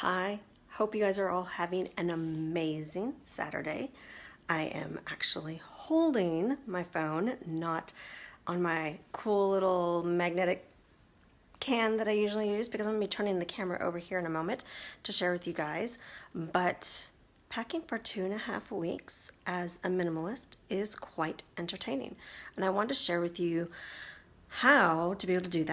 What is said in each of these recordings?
Hi, hope you guys are all having an amazing Saturday. I am actually holding my phone, not on my cool little magnetic can that I usually use because I'm going to be turning the camera over here in a moment to share with you guys. But packing for 2.5 weeks as a minimalist is quite entertaining. And I wanted to share with you how to be able to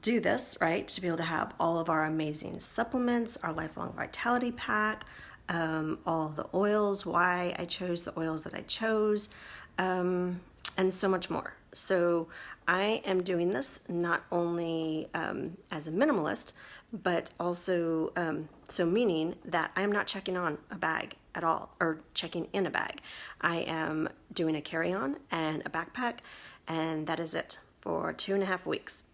do this, right? To be able to have all of our amazing supplements, our lifelong vitality pack, all the oils, why I chose the oils that I chose, and so much more. So I am doing this not only as a minimalist, but also so meaning that I am not checking on a bag at all or checking in a bag. I am doing a carry-on and a backpack, and that is it for 2.5 weeks.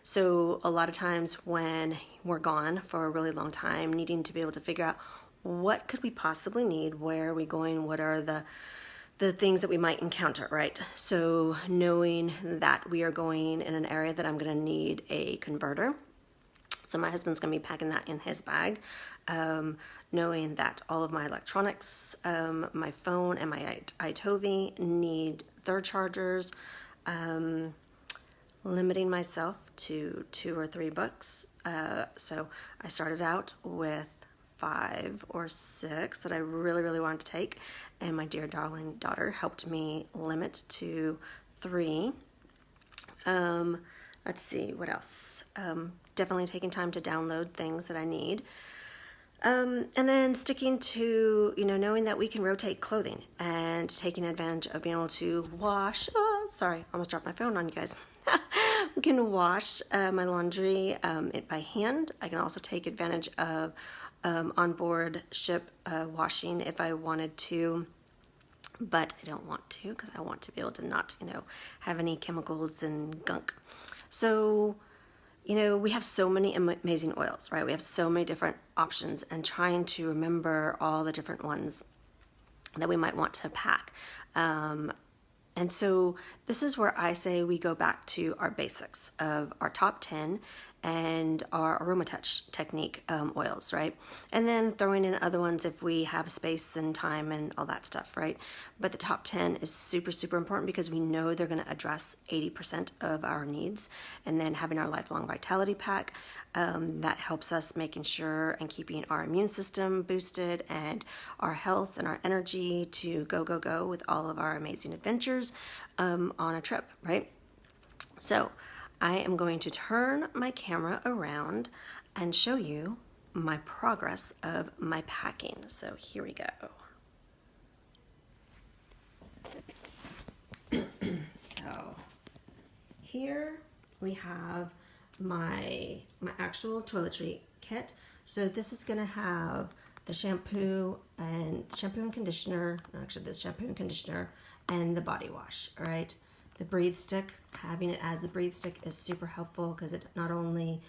So a lot of times when we're gone for a really long time, needing to be able to figure out what could we possibly need, where are we going, what are the things that we might encounter, right? So knowing that we are going in an area that I'm going to need a converter. So my husband's going to be packing that in his bag. Knowing that all of my electronics, my phone and my iTovi need third chargers. Limiting myself to 2 or 3 books. So I started out with 5 or 6 that I really wanted to take, and my dear darling daughter helped me limit to 3. Let's see, what else? Definitely taking time to download things that I need. And then sticking to, knowing that we can rotate clothing and taking advantage of being able to wash. Oh, sorry, almost dropped my phone on you guys. We can wash my laundry by hand. I can also take advantage of onboard ship washing if I wanted to, but I don't want to because I want to be able to not, have any chemicals and gunk. So, we have so many amazing oils, right? We have so many different options, and trying to remember all the different ones that we might want to pack. And so this is where I say we go back to our basics of our top 10 and our Aroma Touch technique oils, right? And then throwing in other ones if we have space and time and all that stuff, right? But the top 10 is super important because we know they're going to address 80% of our needs. And then having our lifelong vitality pack, that helps us making sure and keeping our immune system boosted and our health and our energy to go with all of our amazing adventures on a trip, right? So I am going to turn my camera around and show you my progress of my packing. So here we go. So here we have my actual toiletry kit. So this is going to have the shampoo and conditioner, actually the shampoo and conditioner and the body wash, all right? The breathe stick, having it as the breathe stick is super helpful because it not only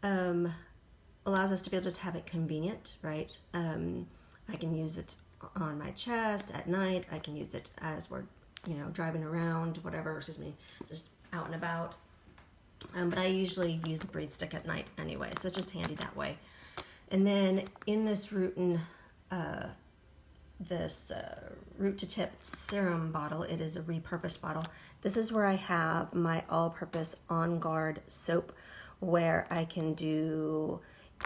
allows us to be able to have it convenient, right? I can use it on my chest at night. I can use it as we're, driving around, whatever, just out and about. But I usually use the breathe stick at night anyway, so it's just handy that way. And then in this root to tip serum bottle, it is a repurposed bottle. This is where I have my all-purpose On Guard soap, where I can do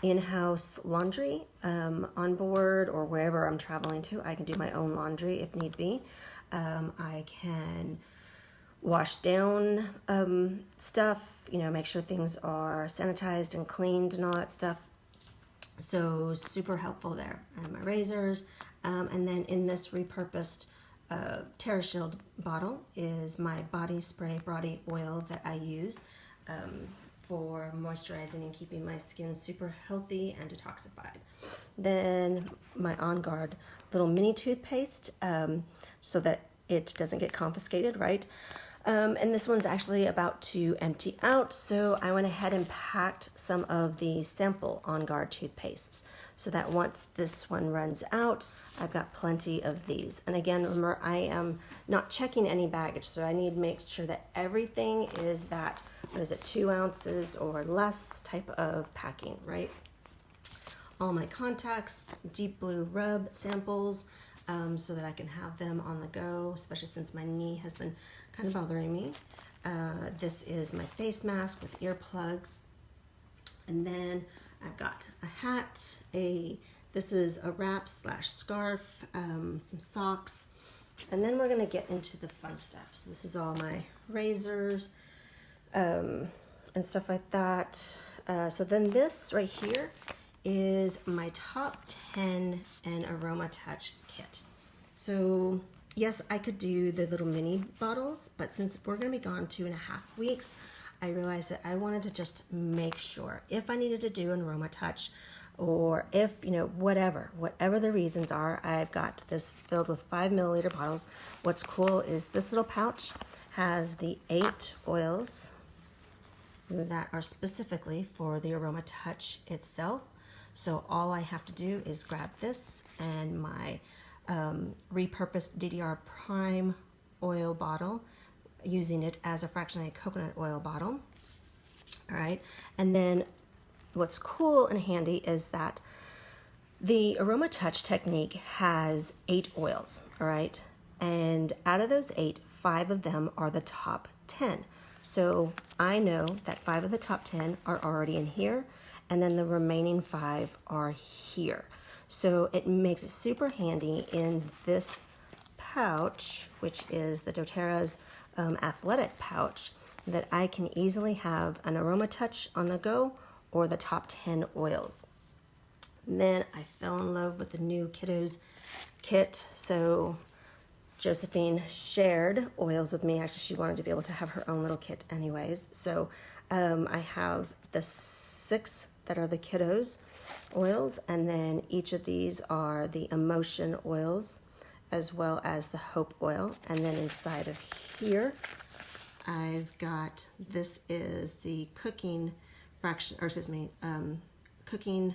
in-house laundry on board or wherever I'm traveling to. I can do my own laundry if need be. I can wash down stuff, make sure things are sanitized and cleaned and all that stuff. So super helpful there. And my razors. And then in this repurposed TerraShield bottle is my body spray body oil that I use for moisturizing and keeping my skin super healthy and detoxified. Then my On Guard little mini toothpaste so that it doesn't get confiscated, right? And this one's actually about to empty out, so I went ahead and packed some of the sample On Guard toothpastes so that once this one runs out, I've got plenty of these. And again, remember, I am not checking any baggage, so I need to make sure that everything is that, 2 ounces or less type of packing, right? all my contacts, deep blue rub samples, so that I can have them on the go, especially since my knee has been kind of bothering me. This is my face mask with earplugs. And then I've got a hat, this is a wrap / scarf, some socks, and then we're gonna get into the fun stuff. So this is all my razors and stuff like that. So then this right here is my top 10 and Aroma Touch kit. So yes, I could do the little mini bottles, but since we're gonna be gone 2.5 weeks, I realized that I wanted to just make sure if I needed to do an Aroma Touch, or if, you know, whatever the reasons are, I've got this filled with 5 milliliter bottles. What's cool is this little pouch has the 8 oils that are specifically for the Aroma Touch itself. So all I have to do is grab this and my repurposed DDR Prime oil bottle, using it as a fractionated coconut oil bottle. All right, and then what's cool and handy is that the Aroma Touch technique has 8 oils, all right? And out of those 8, 5 of them are the top 10. So I know that 5 of the top 10 are already in here, and then the remaining 5 are here. So it makes it super handy in this pouch, which is the doTERRA's athletic pouch, that I can easily have an Aroma Touch on the go or the top 10 oils. And then I fell in love with the new Kiddos kit. So Josephine shared oils with me. Actually, she wanted to be able to have her own little kit anyways. So I have the 6 that are the Kiddos oils, and then each of these are the Emotion oils, as well as the Hope oil. And then inside of here, I've got, this is the cooking cooking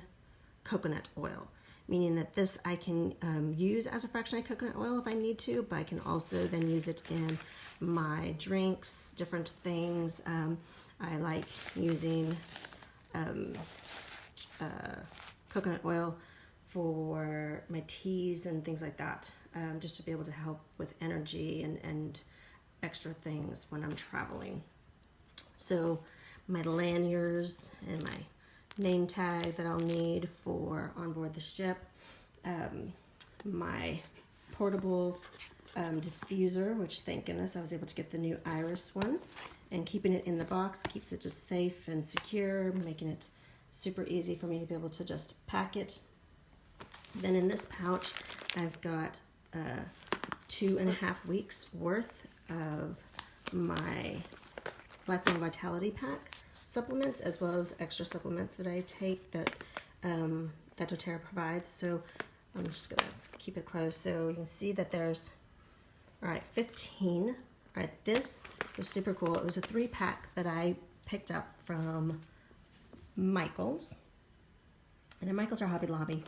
coconut oil, meaning that this I can use as a fractionated coconut oil if I need to, but I can also then use it in my drinks, different things. I like using coconut oil for my teas and things like that, just to be able to help with energy and extra things when I'm traveling. So my lanyards and my name tag that I'll need for on board the ship, my portable diffuser, which thank goodness I was able to get the new Iris one, and keeping it in the box keeps it just safe and secure, making it super easy for me to be able to just pack it. Then in this pouch, I've got 2.5 weeks worth of my Lifelong Vitality Pack supplements, as well as extra supplements that I take that that doTERRA provides. So I'm just gonna keep it closed so you can see that there's, all right, 15. All right, this was super cool. It was a 3-pack that I picked up from Michael's, and then Michael's are Hobby Lobby.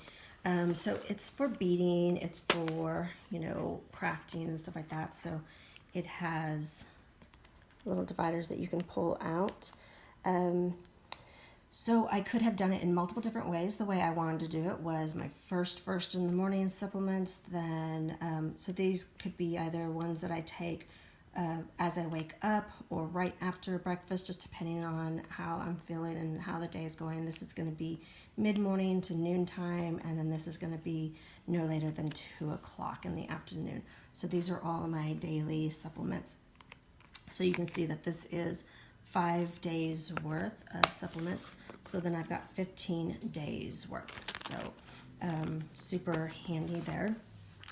So it's for beading, it's for, you know, crafting and stuff like that. So it has little dividers that you can pull out. So I could have done it in multiple different ways. The way I wanted to do it was my first in the morning supplements. Then, so these could be either ones that I take as I wake up or right after breakfast, just depending on how I'm feeling and how the day is going. This is going to be mid-morning to noontime, and then this is going to be no later than 2 o'clock in the afternoon. So these are all my daily supplements. So you can see that this is 5 days worth of supplements. So then I've got 15 days worth. So super handy there.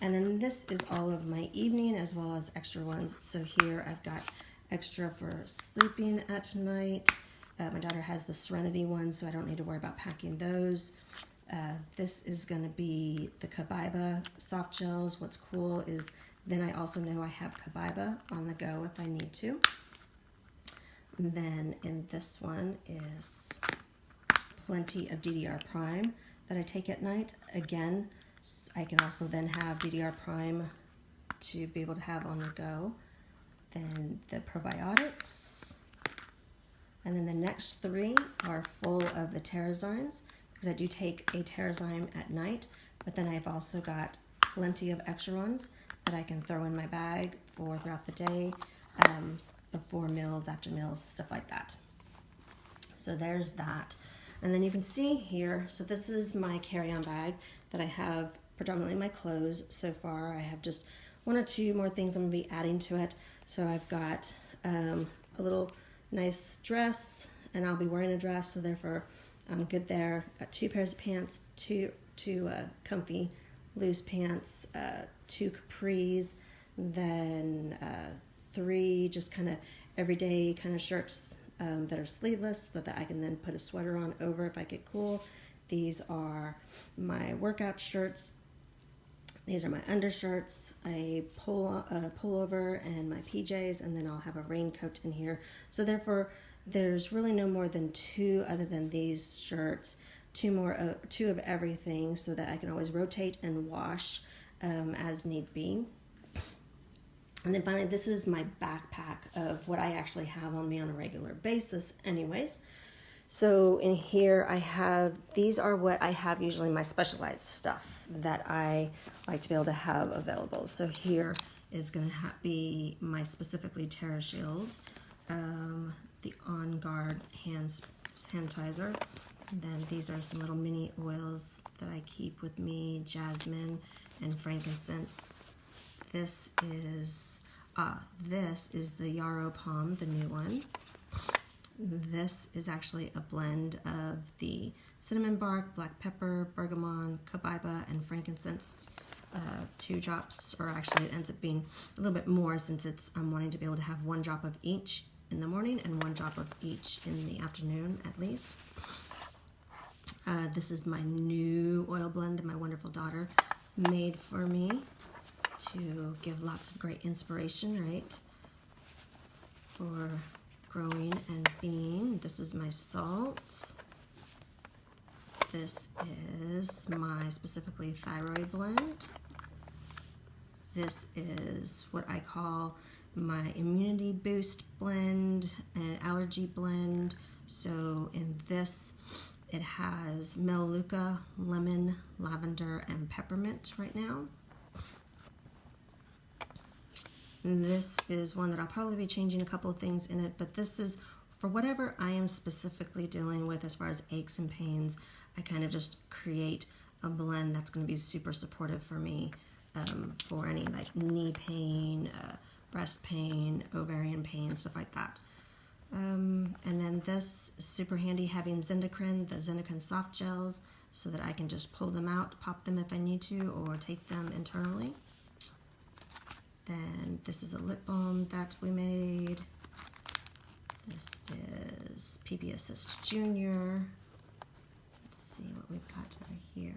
And then this is all of my evening as well as extra ones. So here I've got extra for sleeping at night. My daughter has the Serenity one, so I don't need to worry about packing those. This is going to be the Kabiba soft gels. What's cool is then I also know I have Kabiba on the go if I need to. And then in this one is plenty of DDR Prime that I take at night. Again, I can also then have DDR Prime to be able to have on the go. Then the probiotics. And then the next 3 are full of the Terrazymes, because I do take a Terrazyme at night, but then I've also got plenty of extra ones that I can throw in my bag for throughout the day, before meals, after meals, stuff like that. So there's that. And then you can see here, so this is my carry-on bag that I have predominantly my clothes so far. I have just one or two more things I'm gonna be adding to it. So I've got a little nice dress, and I'll be wearing a dress, so therefore I'm good there. Got 2 pairs of pants, two comfy loose pants, 2 capris, then 3 just kind of everyday kind of shirts that are sleeveless, so that I can then put a sweater on over if I get cool. These are my workout shirts. These are my undershirts, a pullover, and my PJs, and then I'll have a raincoat in here. So therefore, there's really no more than 2 other than these shirts, 2 of everything, so that I can always rotate and wash as need be. And then finally, this is my backpack of what I actually have on me on a regular basis anyways. So in here I have, these are what I have usually my specialized stuff that I like to be able to have available. So here is going to be my specifically Terra Shield, the On Guard hand sanitizer. And then these are some little mini oils that I keep with me, jasmine and frankincense. This is the Yarrow Palm, the new one. This is actually a blend of the cinnamon bark, black pepper, bergamot, copaiba, and frankincense. 2 drops, or actually it ends up being a little bit more, since I'm wanting to be able to have 1 drop of each in the morning and 1 drop of each in the afternoon at least. This is my new oil blend that my wonderful daughter made for me to give lots of great inspiration, right, for growing and being. This is my salt. This is my specifically thyroid blend. This is what I call my immunity boost blend and allergy blend. So in this, it has melaleuca, lemon, lavender, and peppermint right now. And this is one that I'll probably be changing a couple of things in it, but this is for whatever I am specifically dealing with as far as aches and pains. I kind of just create a blend that's going to be super supportive for me, for any like knee pain, breast pain, ovarian pain, stuff like that. And then this is super handy, having Zendocrine, the Zendocrine soft gels, so that I can just pull them out, pop them if I need to, or take them internally. Then this is a lip balm that we made. This is PB Assist Junior. Let's see what we've got over here.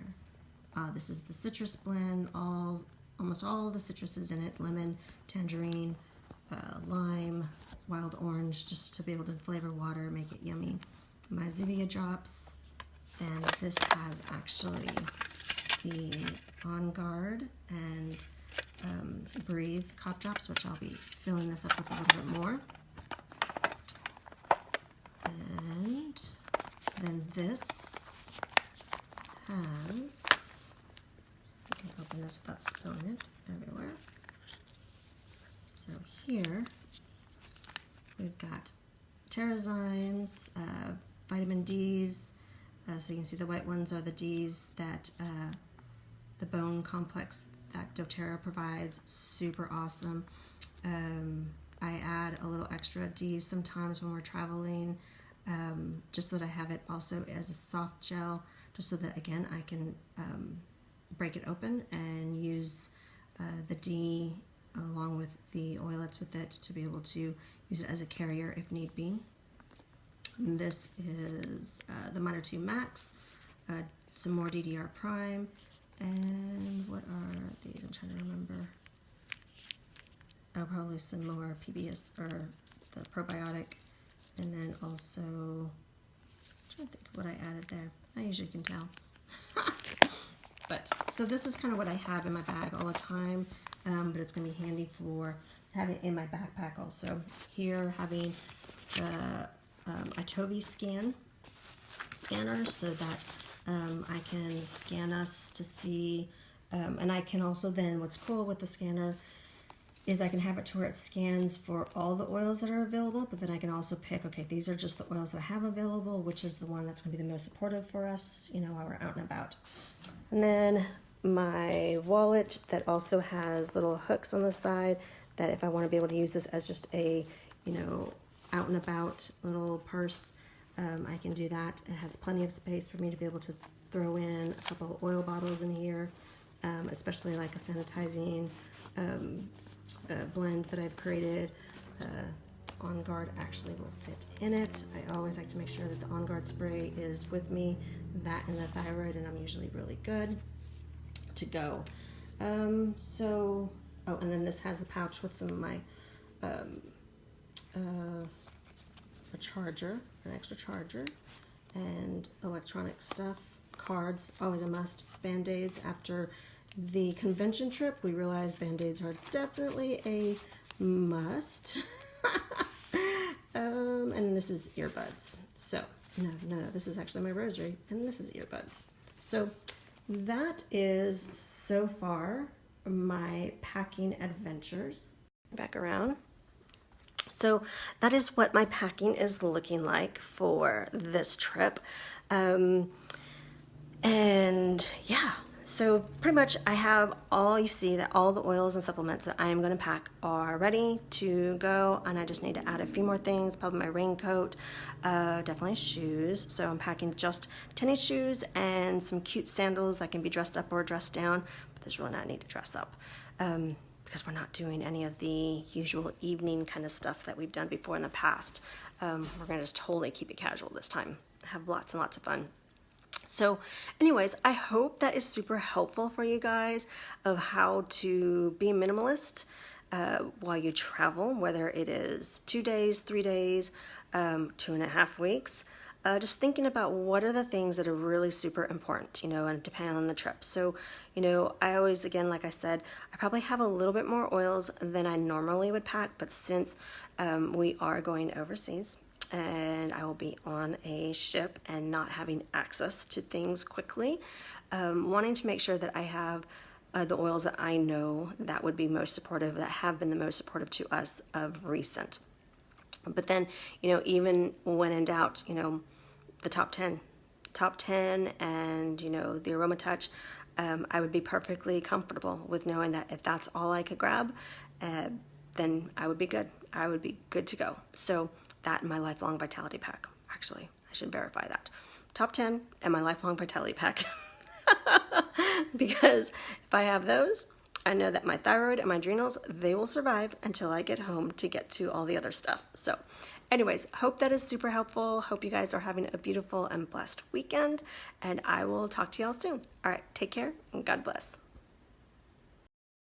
This is the citrus blend, almost all the citruses in it, lemon, tangerine, lime, wild orange, just to be able to flavor water, make it yummy. My Zevia drops. Then this has actually the On Guard and Breathe cough drops, which I'll be filling this up with a little bit more. And then this has, I can open this without spilling it everywhere. So here we've got Terrazymes, vitamin D's. So you can see the white ones are the D's that the bone complex that doTERRA provides. Super awesome. I add a little extra D sometimes when we're traveling, just so that I have it also as a soft gel, just so that again I can break it open and use the D along with the oilets with it to be able to use it as a carrier if need be. And this is the Miter 2 Max, some more DDR Prime, and what are these? I'm trying to remember. Oh, probably some more PBS or the probiotic, and then also, I'm trying to think of what I added there. I usually can tell. But so this is kind of what I have in my bag all the time, but it's going to be handy for having in my backpack also. Here, having the Itobi scanner, so that I can scan us to see, and I can also then, what's cool with the scanner is I can have it to where it scans for all the oils that are available, but then I can also pick, okay, these are just the oils that I have available, which is the one that's gonna be the most supportive for us, you know, while we're out and about. And then my wallet that also has little hooks on the side that if I wanna be able to use this as just a, you know, out and about little purse, I can do that. It has plenty of space for me to be able to throw in a couple of oil bottles in here, especially like a sanitizing blend that I've created. On Guard actually will fit in it. I always like to make sure that the On Guard spray is with me, that and the thyroid, and I'm usually really good to go. Oh, and then this has the pouch with some of my a charger, an extra charger, and electronic stuff, cards, always a must, Band-Aids. After the convention trip, we realized Band-Aids are definitely a must. And this is earbuds. So, no, this is actually my rosary, and this is earbuds. So, that is so far my packing adventures. Back around. So that is what my packing is looking like for this trip. And yeah, so pretty much I have all, you see that all the oils and supplements that I am going to pack are ready to go, and I just need to add a few more things, probably my raincoat, definitely shoes. So I'm packing just tennis shoes and some cute sandals that can be dressed up or dressed down, but there's really not a need to dress up. Because we're not doing any of the usual evening kind of stuff that we've done before in the past. We're gonna just totally keep it casual this time. Have lots and lots of fun. So anyways, I hope that is super helpful for you guys of how to be a minimalist while you travel, whether it is 2 days, 3 days, 2.5 weeks. Just thinking about what are the things that are really super important, you know, and depending on the trip. So, you know, I always, again, like I said, I probably have a little bit more oils than I normally would pack, but since we are going overseas and I will be on a ship and not having access to things quickly, wanting to make sure that I have the oils that I know that would be most supportive, that have been the most supportive to us of recent. But then, you know, even when in doubt, you know, the top 10 and, you know, the Aroma Touch, I would be perfectly comfortable with knowing that if that's all I could grab, then I would be good. I would be good to go. So that and my Lifelong Vitality Pack. Actually, I should verify that. Top 10 and my Lifelong Vitality Pack. Because if I have those, I know that my thyroid and my adrenals, they will survive until I get home to get to all the other stuff. So anyways, hope that is super helpful. Hope you guys are having a beautiful and blessed weekend, and I will talk to y'all soon. All right, take care and God bless.